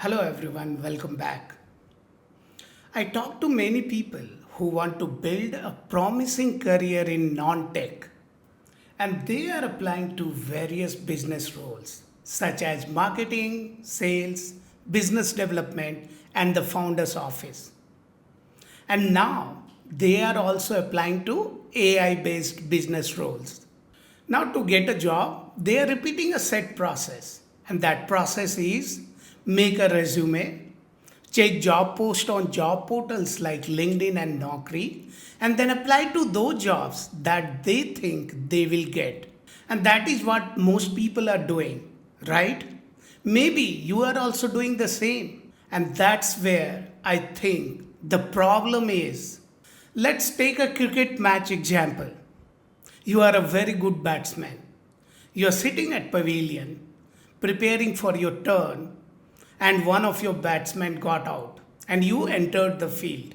Hello everyone, welcome back. I talk to many people who want to build a promising career in non tech, and they are applying to various business roles such as marketing, sales, business development, and the founder's office. And now they are also applying to AI based business roles. Now, to get a job, they are repeating a set process, and that process is make a resume, check job post on job portals like LinkedIn and Naukri, and then apply to those jobs that they think they will get. And that is what most people are doing, right? Maybe you are also doing the same. And that's where I think the problem is. Let's take a cricket match example. You are a very good batsman. You are sitting at pavilion, preparing for your turn, and one of your batsmen got out, and you entered the field.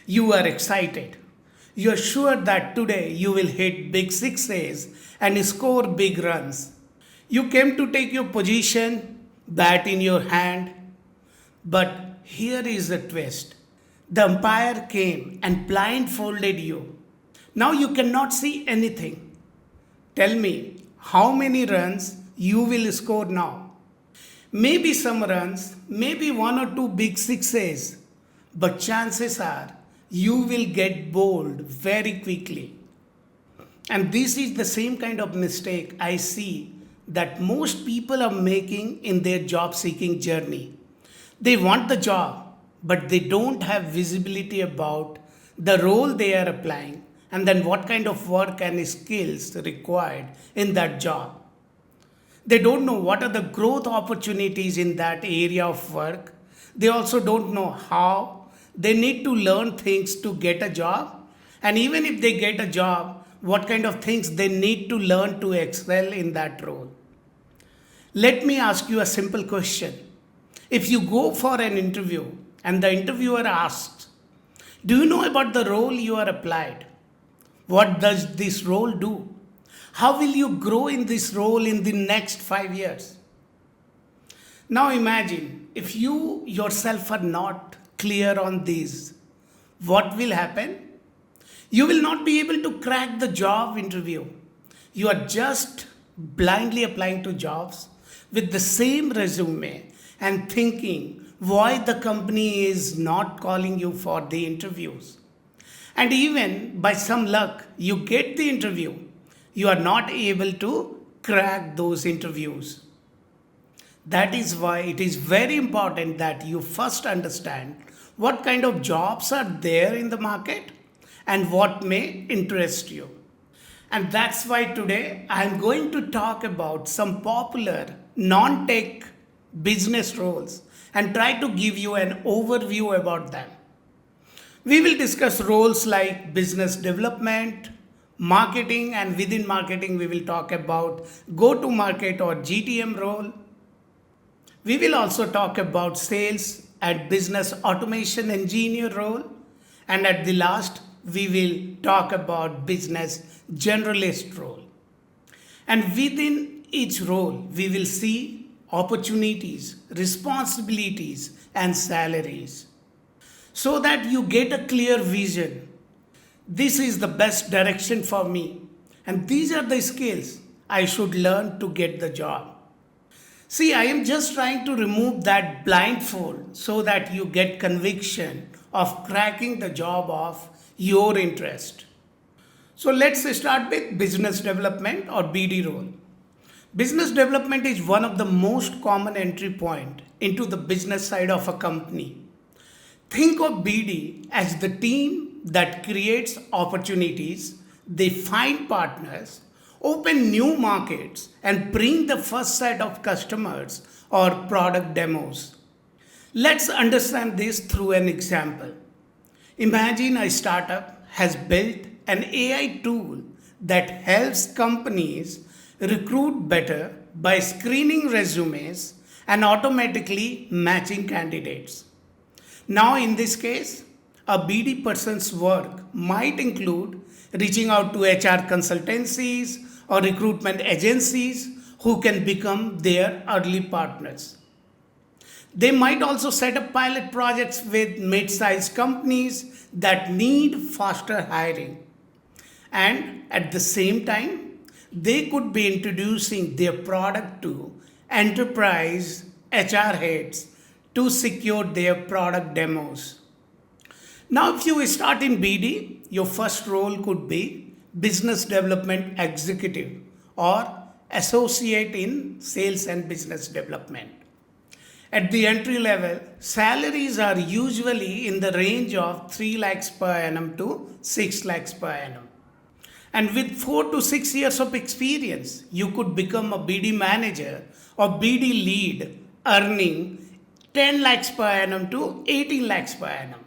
You are excited. You are sure that today you will hit big sixes and score big runs. You came to take your position, bat in your hand, but here is the twist. The umpire came and blindfolded you. Now you cannot see anything. Tell me how many runs you will score now. Maybe some runs, maybe one or two big sixes, but chances are you will get bored very quickly. And this is the same kind of mistake I see that most people are making in their job seeking journey. They want the job, but they don't have visibility about the role they are applying and then what kind of work and skills required in that job. They don't know what are the growth opportunities in that area of work. They also don't know how they need to learn things to get a job. And even if they get a job, what kind of things they need to learn to excel in that role. Let me ask you a simple question. If you go for an interview and the interviewer asks, do you know about the role you are applied? What does this role do? How will you grow in this role in the next 5 years? Now imagine if you yourself are not clear on these, what will happen? You will not be able to crack the job interview. You are just blindly applying to jobs with the same resume and thinking why the company is not calling you for the interviews. And even by some luck, you get the interview. You are not able to crack those interviews. That is why it is very important that you first understand what kind of jobs are there in the market and what may interest you. And that's why today I am going to talk about some popular non tech business roles and try to give you an overview about them. We will discuss roles like business development, marketing, and within marketing, we will talk about go to market or GTM role. We will also talk about sales and business automation engineer role. And at the last, we will talk about business generalist role. And within each role, we will see opportunities, responsibilities, and salaries so that you get a clear vision. This is the best direction for me, and these are the skills I should learn to get the job. See, I am just trying to remove that blindfold so that you get conviction of cracking the job of your interest. So let's start with business development or BD role. Business development is one of the most common entry point into the business side of a company. Think of BD as the team that creates opportunities, they find partners, open new markets, and bring the first set of customers or product demos. Let's understand this through an example. Imagine a startup has built an AI tool that helps companies recruit better by screening resumes and automatically matching candidates. Now, in this case, a BD person's work might include reaching out to HR consultancies or recruitment agencies who can become their early partners. They might also set up pilot projects with mid sized companies that need faster hiring. And at the same time, they could be introducing their product to enterprise HR heads to secure their product demos. Now, if you start in BD, your first role could be business development executive or associate in sales and business development. At the entry level, salaries are usually in the range of 3 lakhs per annum to 6 lakhs per annum. And with 4 to 6 years of experience, you could become a BD manager or BD lead earning 10 lakhs per annum to 18 lakhs per annum.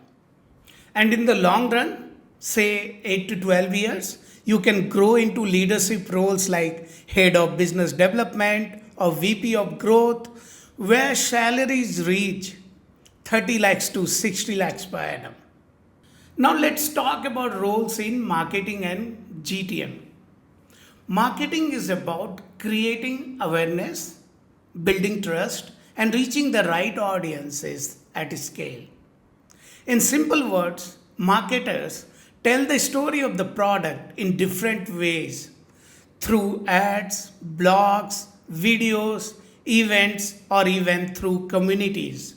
And in the long run, say 8 to 12 years, you can grow into leadership roles like head of business development or VP of growth, where salaries reach 30 lakhs to 60 lakhs per annum. Now let's talk about roles in marketing and GTM. Marketing is about creating awareness, building trust, and reaching the right audiences at scale. In simple words, marketers tell the story of the product in different ways through ads, blogs, videos, events, or even through communities.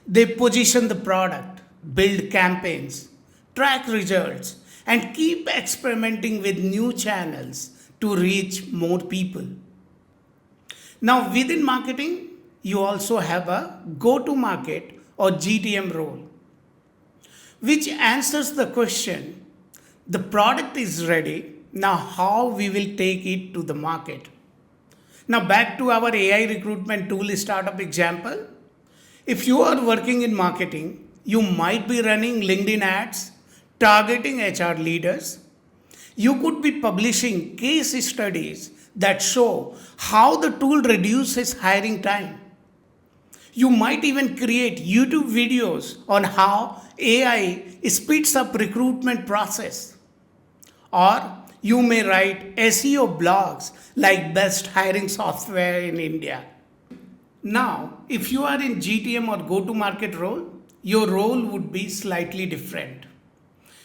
They position the product, build campaigns, track results, and keep experimenting with new channels to reach more people. Now, within marketing, you also have a go to market or GTM role, which answers the question the product is ready, now how we will take it to the market. Now, back to our AI recruitment tool startup example. If you are working in marketing, you might be running LinkedIn ads, targeting HR leaders. You could be publishing case studies that show how the tool reduces hiring time. You might even create YouTube videos on how AI speeds up recruitment process. Or you may write SEO blogs like best hiring software in India. Now, if you are in GTM or go to market role, your role would be slightly different.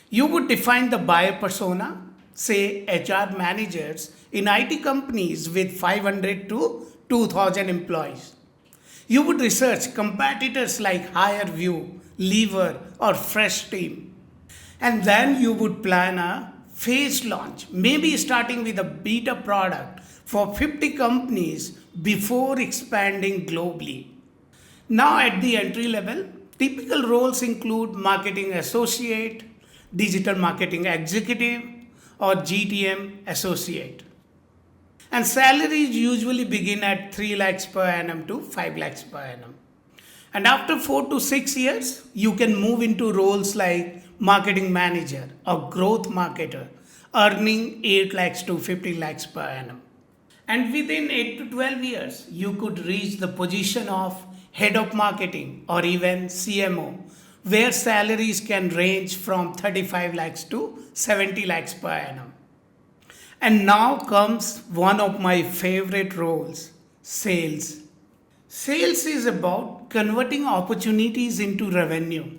You would define the buyer persona, say HR managers in IT companies with 500 to 2000 employees. You would research competitors like HireVue, Lever, or Fresh Team. And then you would plan a phased launch, maybe starting with a beta product for 50 companies before expanding globally. Now, at the entry level, typical roles include marketing associate, digital marketing executive, or GTM associate. And salaries usually begin at 3 lakhs per annum to 5 lakhs per annum. And after 4 to 6 years, you can move into roles like marketing manager or growth marketer, earning 8 lakhs to 50 lakhs per annum. And within 8 to 12 years, you could reach the position of head of marketing or even CMO, where salaries can range from 35 lakhs to 70 lakhs per annum. And now comes one of my favorite roles, sales. Sales is about converting opportunities into revenue.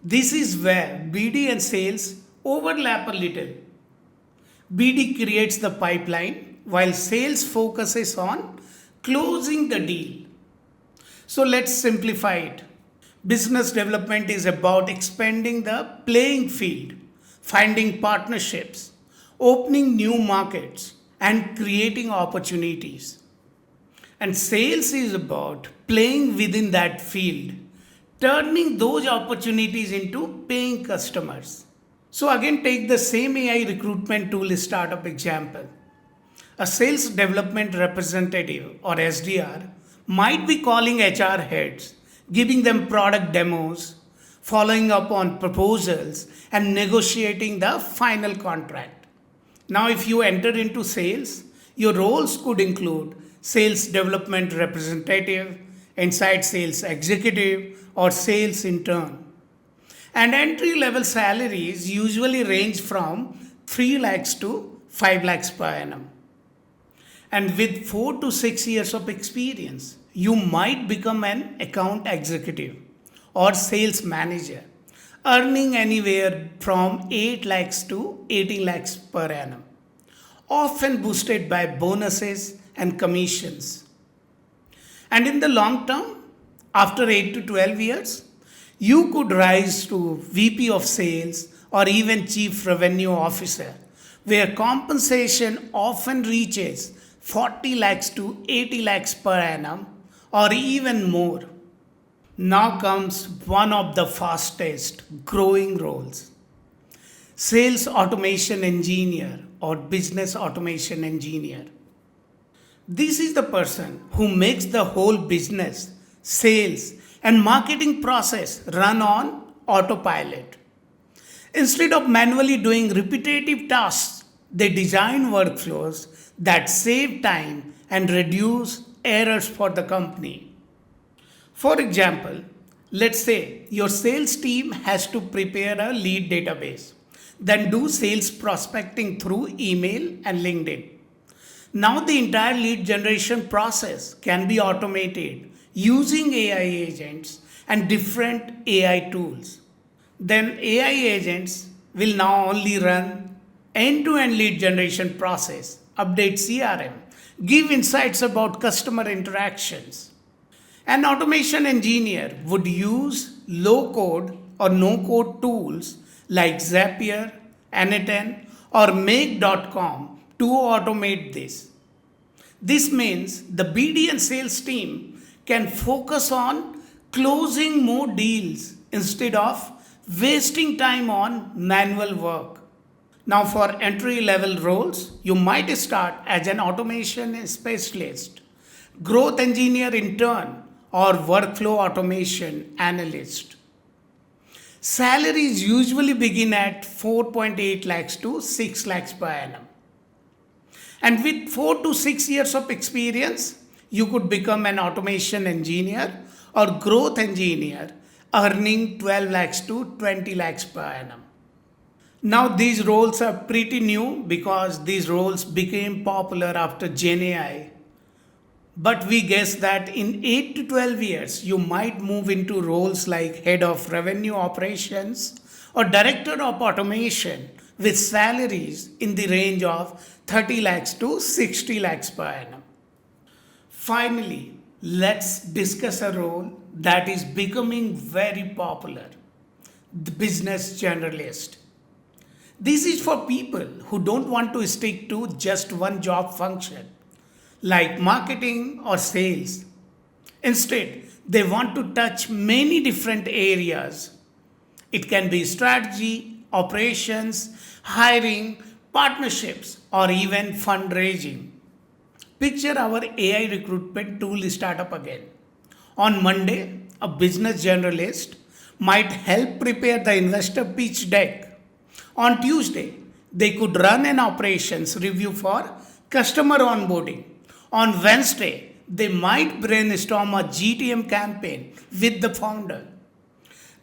This is where BD and sales overlap a little. BD creates the pipeline while sales focuses on closing the deal. So let's simplify it. Business development is about expanding the playing field, finding partnerships, opening new markets, and creating opportunities. And sales is about playing within that field, turning those opportunities into paying customers. So, again, take the same AI recruitment tool startup example. A sales development representative or SDR might be calling HR heads, giving them product demos, following up on proposals, and negotiating the final contract. Now, if you enter into sales, your roles could include sales development representative, inside sales executive, or sales intern. And entry level salaries usually range from 3 lakhs to 5 lakhs per annum. And with 4 to 6 years of experience, you might become an account executive or sales manager, earning anywhere from 8 lakhs to 18 lakhs per annum, often boosted by bonuses and commissions. And in the long term, after 8 to 12 years, you could rise to VP of sales or even Chief Revenue Officer, where compensation often reaches 40 lakhs to 80 lakhs per annum or even more. Now comes one of the fastest growing roles, sales automation engineer or business automation engineer. This is the person who makes the whole business, sales, and marketing process run on autopilot. Instead of manually doing repetitive tasks, they design workflows that save time and reduce errors for the company. For example, let's say your sales team has to prepare a lead database, then do sales prospecting through email and LinkedIn. Now the entire lead generation process can be automated using AI agents and different AI tools. Then AI agents will now only run end-to-end lead generation process, update CRM, give insights about customer interactions. An automation engineer would use low code or no code tools like Zapier, Aneten, or Make.com to automate this. This means the BD and sales team can focus on closing more deals instead of wasting time on manual work. Now, for entry level roles, you might start as an automation specialist, growth engineer intern, or workflow automation analyst. Salaries usually begin at 4.8 lakhs to 6 lakhs per annum. And with 4 to 6 years of experience, you could become an automation engineer or growth engineer earning 12 lakhs to 20 lakhs per annum. Now, these roles are pretty new because these roles became popular after Gen AI. But we guess that in 8 to 12 years, you might move into roles like head of revenue operations or director of automation with salaries in the range of 30 lakhs to 60 lakhs per annum. Finally, let's discuss a role that is becoming very popular, the business generalist. This is for people who don't want to stick to just one job function, like marketing or sales. Instead, they want to touch many different areas. It can be strategy, operations, hiring, partnerships, or even fundraising. Picture our AI recruitment tool startup again. On Monday, a business generalist might help prepare the investor pitch deck. On Tuesday, they could run an operations review for customer onboarding. On Wednesday, they might brainstorm a GTM campaign with the founder.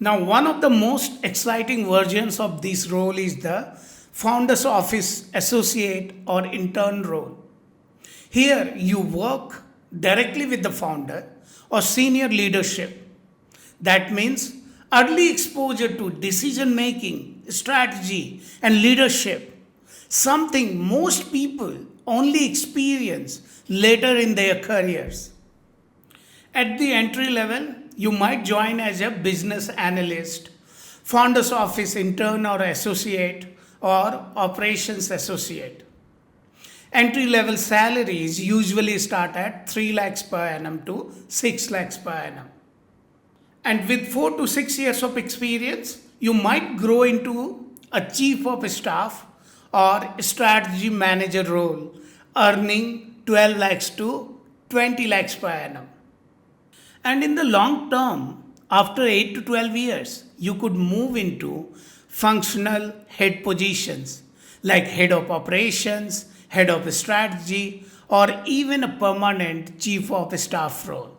Now, one of the most exciting versions of this role is the founder's office associate or intern role. Here, you work directly with the founder or senior leadership. That means early exposure to decision making, strategy, and leadership, something most people only experience later in their careers. At the entry level, you might join as a business analyst, founder's office intern or associate, or operations associate. Entry level salaries usually start at 3 lakhs per annum to 6 lakhs per annum. And with 4 to 6 years of experience, you might grow into a chief of staff or strategy manager role, earning 12 lakhs to 20 lakhs per annum. And in the long term, after 8 to 12 years, you could move into functional head positions like head of operations, head of strategy, or even a permanent chief of staff role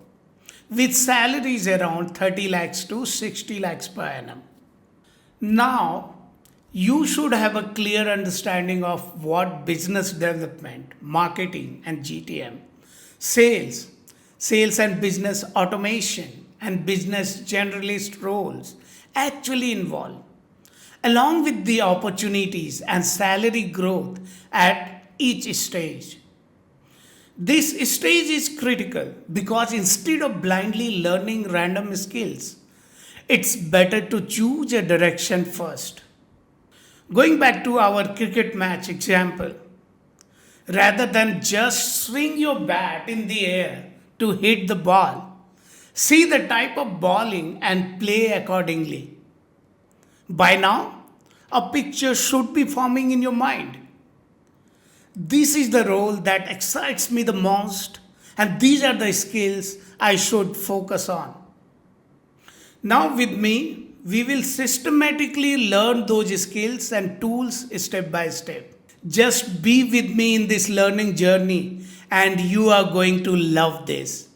with salaries around 30 lakhs to 60 lakhs per annum. Now, you should have a clear understanding of what business development, marketing, and GTM, sales, Sales and business automation and business generalist roles actually involve, along with the opportunities and salary growth at each stage. This stage is critical because instead of blindly learning random skills, it's better to choose a direction first. Going back to our cricket match example, rather than just swing your bat in the air to hit the ball, see the type of bowling and play accordingly. By now, a picture should be forming in your mind. This is the role that excites me the most, and these are the skills I should focus on. Now, with me, we will systematically learn those skills and tools step by step. Just be with me in this learning journey, and you are going to love this.